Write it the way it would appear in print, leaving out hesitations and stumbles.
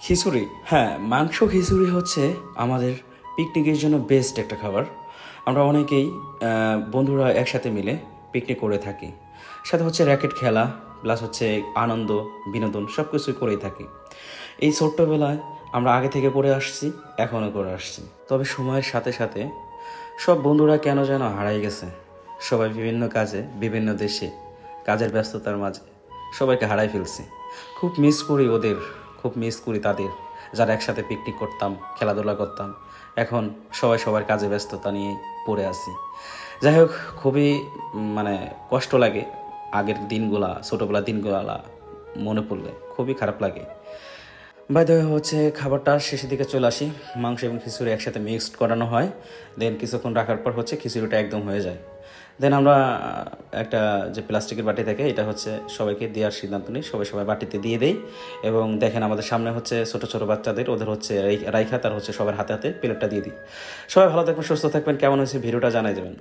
খিচুড়ি, হ্যাঁ, মাংস খিচুড়ি হচ্ছে আমাদের পিকনিকের জন্য বেস্ট একটা খাবার। আমরা অনেকেই বন্ধুরা একসাথে মিলে পিকনিক করে থাকি। সাথে হচ্ছে র্যাকেট খেলা, প্লাস হচ্ছে আনন্দ, বিনোদন সব কিছুই করেই থাকি। এই ছোট্টবেলায় আমরা আগে থেকে করে আসছি, এখনও করে আসছি। তবে সময়ের সাথে সাথে সব বন্ধুরা কেন যেন হারাই গেছে। সবাই বিভিন্ন কাজে, বিভিন্ন দেশে, কাজের ব্যস্ততার মাঝে সবাইকে হারাই ফেলছি। খুব মিস করি ওদের, খুব মিস করি তাদের, যারা একসাথে পিকনিক করতাম, খেলাধুলা করতাম। এখন সবাই সবার কাজে ব্যস্ততা নিয়ে পড়ে আছি। যাই হোক, খুবই মানে কষ্ট লাগে আগের দিনগুলা, ছোটোবেলার দিনগুলা মনে পড়লে খুবই খারাপ লাগে। বাই দ্য ওয়ে হচ্ছে খাবারটা শেষের দিকে চলে আসি। মাংস এবং খিচুড়ি একসাথে মিক্সড করানো হয়। দেন কিছুক্ষণ রাখার পর হচ্ছে খিচুড়িটা একদম হয়ে যায়। দেন আমরা একটা যে প্লাস্টিকের বাটি থাকে, এটা হচ্ছে সবাইকে দেওয়ার সিদ্ধান্ত নিই। সবাই সবাই বাটিতে দিয়ে দেই এবং দেখেন আমাদের সামনে হচ্ছে ছোটো ছোটো বাচ্চাদের, ওদের হচ্ছে রাইখা তার হচ্ছে সবার হাতে হাতে প্লেটটা দিয়ে দিই। সবাই ভালো থাকবেন, সুস্থ থাকবেন। কেমন হয়েছে ভিডিওটা জানাই দেবেন।